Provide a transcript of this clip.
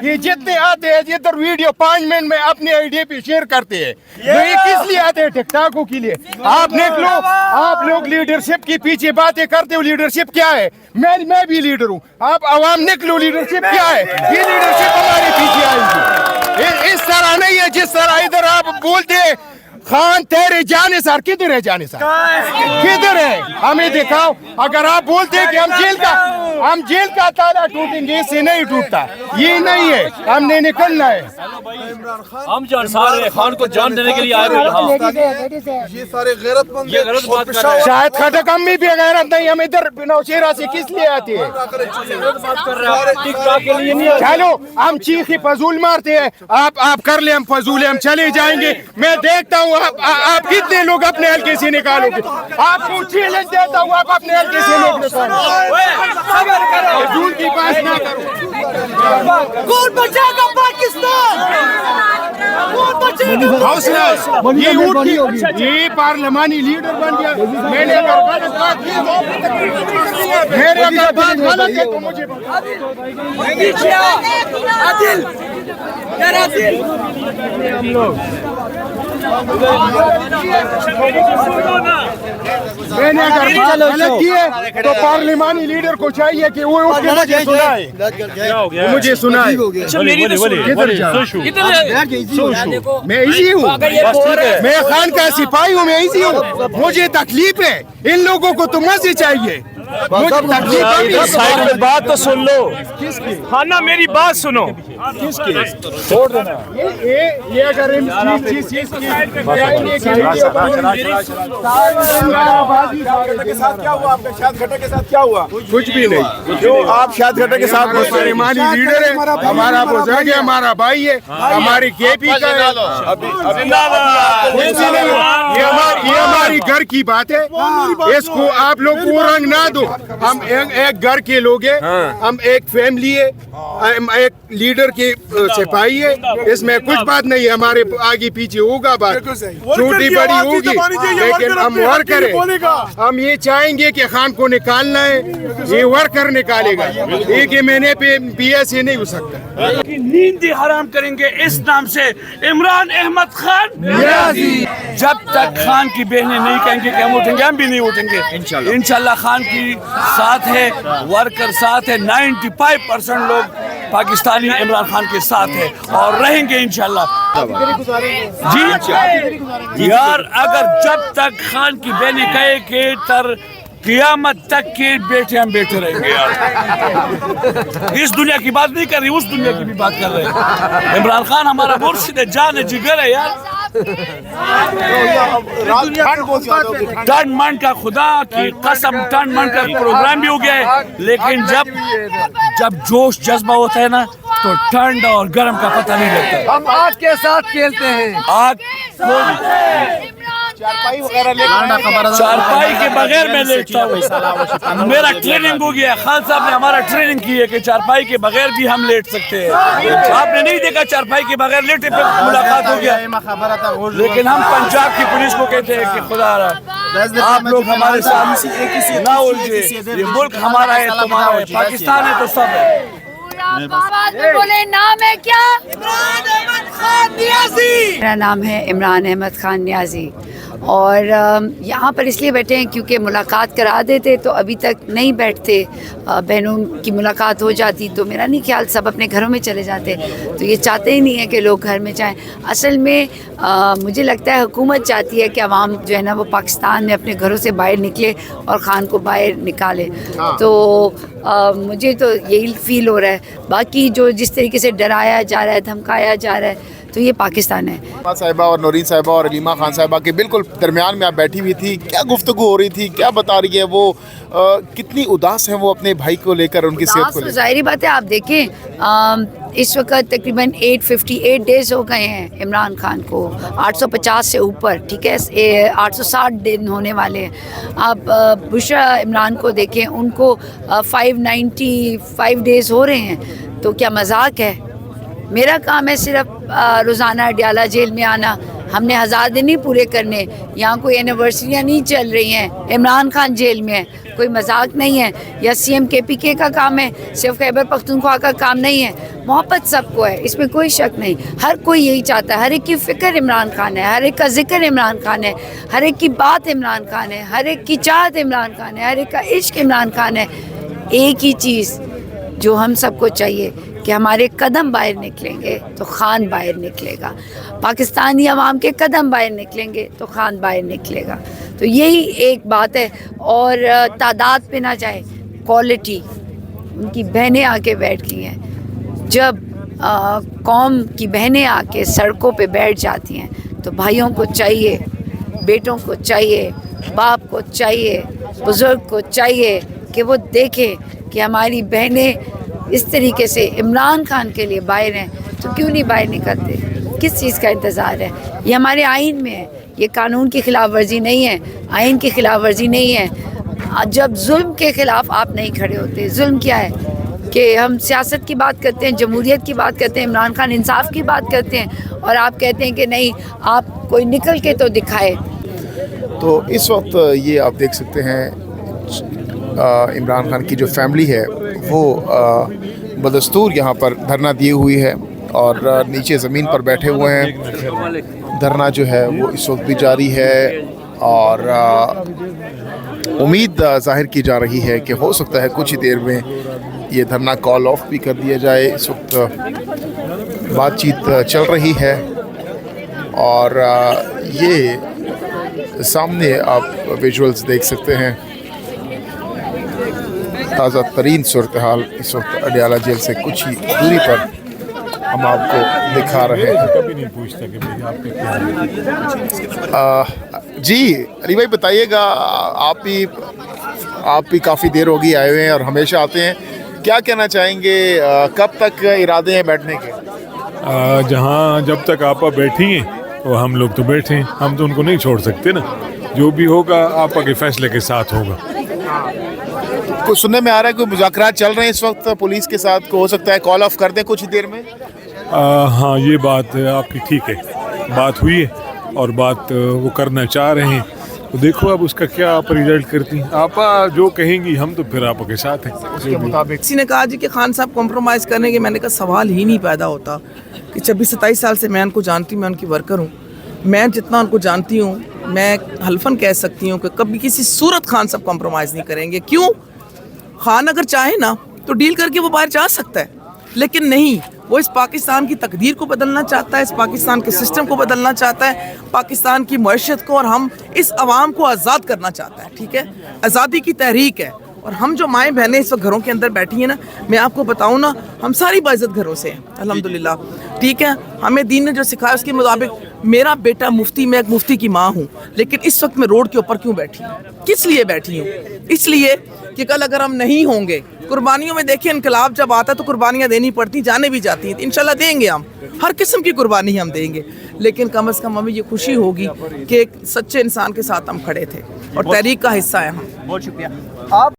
یہ جتنے آتے ہیں ادھر ویڈیو 5 منٹ میں اپنے آئی ڈی پہ شیئر کرتے ہیں. یہ کس لیے آتے ہیں؟ ٹک ٹاکوں کے لیے. آپ نکلو, آپ لوگ لیڈرشپ کے پیچھے باتیں کرتے ہو. لیڈرشپ کیا ہے؟ میں بھی لیڈر ہوں. آپ عوام نکلو, لیڈرشپ کیا ہے؟ یہ لیڈرشپ ہمارے پیچھے آئے گی. اس طرح نہیں ہے جس طرح ادھر آپ بولتے ہیں خان تیرے جانے سار. کدھر ہے جانے سار؟ کدھر ہے؟ ہمیں دکھاؤ. اگر آپ بولتے ہیں کہ ہم جیل کا تالا ٹوٹیں گے, اس سے نہیں ٹوٹتا. یہ نہیں ہے, ہم نے نکلنا ہے. ہم جان سارے خان کو جان دینے کے لیے آئے ہوئے. یہ سارے غیرت مند شاید خٹک امی بھی غیرت نہیں. ہم ادھر نوشیرہ سے کس لیے آتے ہیں؟ چلو ہم چیخی فضول مارتے ہیں. آپ کر لیں, ہم فضول ہیں, ہم چلے جائیں گے. میں دیکھتا ہوں آپ کتنے لوگ اپنے حلقے سے نکالو گے. آپ کو چیلنج دیتا ہوں, آپ اپنے حلقے سے لوگ نکالو. فضول کی بات نہ کرو. کون بچائے گا پاکستان؟ حوصلہ, یہ اٹھ کے یہ پارلیمانی لیڈر بن گیا. میں نے اگر غلط بات کی تو میرے اگر بات غلط ہے تو مجھے میں نے اگر بات غلط کی ہے تو پارلیمانی لیڈر کو چاہیے کہ وہ اٹھ کے مجھے سنائے. مجھے سنائے. کدھر جاؤ؟ میں ایزی ہوں, میں خان کا سپاہی ہوں, میں ایزی ہوں. مجھے تکلیف ہے. ان لوگوں کو تو مزے چاہیے. سائڈ میں بات تو سن لو. ہاں نا, میری بات سنو. چھوڑ دینا. یہ اگر کیا ہوا؟ کچھ بھی نہیں. جو آپ شاہد گھٹا کے ساتھ پارلیمانی لیڈر ہے, ہمارا بزرگ ہے, ہمارا بھائی ہے, ہماری کے پی کا ہے. یہ ہماری گھر کی بات ہے. اس کو آپ لوگ کو رنگ نہ دو. ہم ایک گھر کے لوگ ہیں, ہم ایک فیملی ہے, ہم ایک لیڈر کے سپاہی ہے. اس میں کچھ بات نہیں ہے. ہمارے آگے پیچھے ہوگا بات, چھوٹی بڑی ہوگی, لیکن ہم ورکر ہیں. ہم یہ چاہیں گے کہ خان کو نکالنا ہے, یہ ورکر نکالے گا. ایک مہینے پہ پی ایس اے نہیں ہو سکتا. نیند حرام کریں گے اس نام سے عمران احمد خان نیازی. جب تک خان کی بہنیں نہیں کہیں گے کہ ہم اٹھیں گے, ہم بھی نہیں اٹھیں گے. انشاءاللہ خان کی ساتھ ہے, ورکر ساتھ ہے. 95% لوگ پاکستانی عمران خان کے ساتھ ہے اور رہیں گے انشاءاللہ. جی یار, اگر جب تک خان کی بہنیں کہے کہ تر قیامت تک کے بیٹھے ہم بیٹھے رہیں گے یار. اس دنیا کی بات نہیں کر رہی, اس دنیا کی بھی بات کر رہے ہیں. عمران خان ہمارا مرشد ہے, جان ہے, جگر ہے یار. ٹرن من کا خدا کی قسم, ٹرن من کا پروگرام بھی ہو گیا ہے, لیکن جب جوش جذبہ ہوتا ہے نا تو ٹھنڈ اور گرم کا پتہ نہیں لگتا. ہم آگ کے ساتھ کھیلتے ہیں. چارپائی کے بغیر میں لیٹتا ہوں. میرا ٹریننگ ہو گیا, خان صاحب نے ہمارا ٹریننگ کی ہے کہ چارپائی کے بغیر بھی ہم لیٹ سکتے ہیں. آپ نے نہیں دیکھا چارپائی کے بغیر لیٹے پہ ملاقات ہو گیا. لیکن ہم پنجاب کی پولیس کو کہتے ہیں کہ خدا رہا آپ لوگ ہمارے ساتھ نہ الجھے. یہ ملک ہمارا ہے, تمہارا ہے, پاکستان ہے تو سب ہے. بولے نام ہے کیا؟ عمران احمد خان نیازی. میرا نام ہے عمران احمد خان نیازی, اور یہاں پر اس لیے بیٹھے ہیں کیونکہ ملاقات کرا دیتے تو ابھی تک نہیں بیٹھتے. بہنوں کی ملاقات ہو جاتی تو میرا نہیں خیال سب اپنے گھروں میں چلے جاتے. تو یہ چاہتے ہی نہیں ہیں کہ لوگ گھر میں جائیں. اصل میں مجھے لگتا ہے حکومت چاہتی ہے کہ عوام جو ہے نا وہ پاکستان میں اپنے گھروں سے باہر نکلے اور خان کو باہر نکالے. تو مجھے تو یہی فیل ہو رہا ہے. باقی جو جس طریقے سے ڈرایا جا رہا ہے, دھمکایا جا رہا ہے, تو یہ پاکستان ہے. صاحبہ اور نورین صاحبہ اور علیمہ خان صاحبہ کے بالکل درمیان میں آپ بیٹھی ہوئی تھی. کیا گفتگو ہو رہی تھی, کیا بتا رہی ہے وہ, کتنی اداس ہیں وہ اپنے بھائی کو لے کر, ان کی صحت کو لے کر؟ ظاہری بات ہے, آپ دیکھیں اس وقت تقریباً 858 ڈیز ہو گئے ہیں عمران خان کو, 850 سے اوپر, ٹھیک ہے, 860 دن ہونے والے ہیں. آپ بشرا عمران کو دیکھیں, ان کو 595 ڈیز ہو رہے ہیں. تو کیا مذاق ہے؟ میرا کام ہے صرف روزانہ ڈیالہ جیل میں آنا, ہم نے 1000 دن نہیں پورے کرنے. یہاں کوئی اینیورسریاں نہیں چل رہی ہیں. عمران خان جیل میں ہے, کوئی مذاق نہیں ہے. یا CM KPK کا کام ہے, صرف خیبر پختونخوا کا کام نہیں ہے. محبت سب کو ہے, اس میں کوئی شک نہیں. ہر کوئی یہی چاہتا ہے, ہر ایک کی فکر عمران خان ہے, ہر ایک کا ذکر عمران خان ہے, ہر ایک کی بات عمران خان ہے, ہر ایک کی چاہت عمران خان ہے, ہر ایک کا عشق عمران خان ہے. ایک ہی چیز جو ہم سب کو چاہیے کہ ہمارے قدم باہر نکلیں گے تو خان باہر نکلے گا. پاکستانی عوام کے قدم باہر نکلیں گے تو خان باہر نکلے گا. تو یہی ایک بات ہے. اور تعداد پہ نہ جائے, کوالٹی. ان کی بہنیں آ کے بیٹھ گئی ہیں. جب قوم کی بہنیں آ کے سڑکوں پہ بیٹھ جاتی ہیں تو بھائیوں کو چاہیے, بیٹوں کو چاہیے, باپ کو چاہیے, بزرگ کو چاہیے کہ وہ دیکھیں کہ ہماری بہنیں اس طریقے سے عمران خان کے لیے باہر ہیں تو کیوں نہیں باہر نکلتے. کس چیز کا انتظار ہے؟ یہ ہمارے آئین میں ہے. یہ قانون کی خلاف ورزی نہیں ہے, آئین کی خلاف ورزی نہیں ہے. جب ظلم کے خلاف آپ نہیں کھڑے ہوتے. ظلم کیا ہے کہ ہم سیاست کی بات کرتے ہیں, جمہوریت کی بات کرتے ہیں, عمران خان انصاف کی بات کرتے ہیں, اور آپ کہتے ہیں کہ نہیں, آپ کوئی نکل کے تو دکھائے. تو اس وقت یہ آپ دیکھ سکتے ہیں عمران خان کی جو فیملی ہے وہ بدستور یہاں پر دھرنا دیے ہوئی ہے اور نیچے زمین پر بیٹھے ہوئے ہیں. دھرنا جو ہے وہ اس وقت بھی جاری ہے اور امید ظاہر کی جا رہی ہے کہ ہو سکتا ہے کچھ ہی دیر میں یہ دھرنا کال آف بھی کر دیا جائے. اس وقت بات چیت چل رہی ہے اور یہ سامنے آپ ویژولز دیکھ سکتے ہیں. تازہ ترین صورتحال اس وقت اڈیالہ جیل سے کچھ ہی دوری پر ہم آپ کو دکھا رہے ہیں. جی علی بھائی بتائیے گا, آپ بھی کافی دیر ہوگی آئے ہوئے ہیں اور ہمیشہ آتے ہیں, کیا کہنا چاہیں گے, کب تک ارادے ہیں بیٹھنے کے؟ جہاں جب تک آپا بیٹھی ہیں وہ ہم لوگ تو بیٹھے ہیں, ہم تو ان کو نہیں چھوڑ سکتے نا. جو بھی ہوگا آپا کے فیصلے کے ساتھ ہوگا. کچھ سننے میں آ رہا ہے کوئی مذاکرات چل رہے ہیں اس وقت پولیس کے ساتھ, کو ہو سکتا ہے کال آف کر دیں کچھ دیر میں. ہاں یہ بات آپ کی ٹھیک ہے, بات ہوئی ہے اور بات وہ کرنا چاہ رہے ہیں. تو دیکھو اب اس کا کیا آپ رزلٹ کرتی ہیں. آپا جو کہیں گی ہم تو پھر آپا کے ساتھ ہیں. اس کے مطابق کسی نے کہا جی کہ خان صاحب کمپرومائز کرنے کے, میں نے کہا سوال ہی نہیں پیدا ہوتا کہ 26-27 سال سے میں ان کو جانتی ہوں, میں ان کی ورکر ہوں. میں جتنا ان کو جانتی ہوں میں حلفاً کہہ سکتی ہوں کہ کبھی کسی صورت خان صاحب کمپرومائز نہیں کریں گے. کیوں؟ خان اگر چاہے نا تو ڈیل کر کے وہ باہر جا سکتا ہے, لیکن نہیں, وہ اس پاکستان کی تقدیر کو بدلنا چاہتا ہے, اس پاکستان کے سسٹم کو بدلنا چاہتا ہے, پاکستان کی معیشت کو اور ہم اس عوام کو آزاد کرنا چاہتا ہے. ٹھیک ہے, آزادی کی تحریک ہے. اور ہم جو مائیں بہنیں اس وقت گھروں کے اندر بیٹھی ہیں نا, میں آپ کو بتاؤں نا, ہم ساری باعزت گھروں سے ہیں الحمدللہ. ٹھیک ہے, ہمیں دین نے جو سکھایا اس کے مطابق. میرا بیٹا مفتی, میں ایک مفتی کی ماں ہوں, لیکن اس وقت میں روڈ کے اوپر کیوں بیٹھی ہوں؟ کس لیے بیٹھی ہوں؟ اس لیے کہ کل اگر ہم نہیں ہوں گے, قربانیوں میں دیکھیں انقلاب جب آتا ہے تو قربانیاں دینی پڑتی, جانے بھی جاتی ہیں. انشاءاللہ دیں گے, ہم ہر قسم کی قربانی ہم دیں گے, لیکن کم از کم ہمیں یہ خوشی ہوگی کہ ایک سچے انسان کے ساتھ ہم کھڑے تھے اور تحریک کا حصہ ہیں ہم. بہت شکریہ. آپ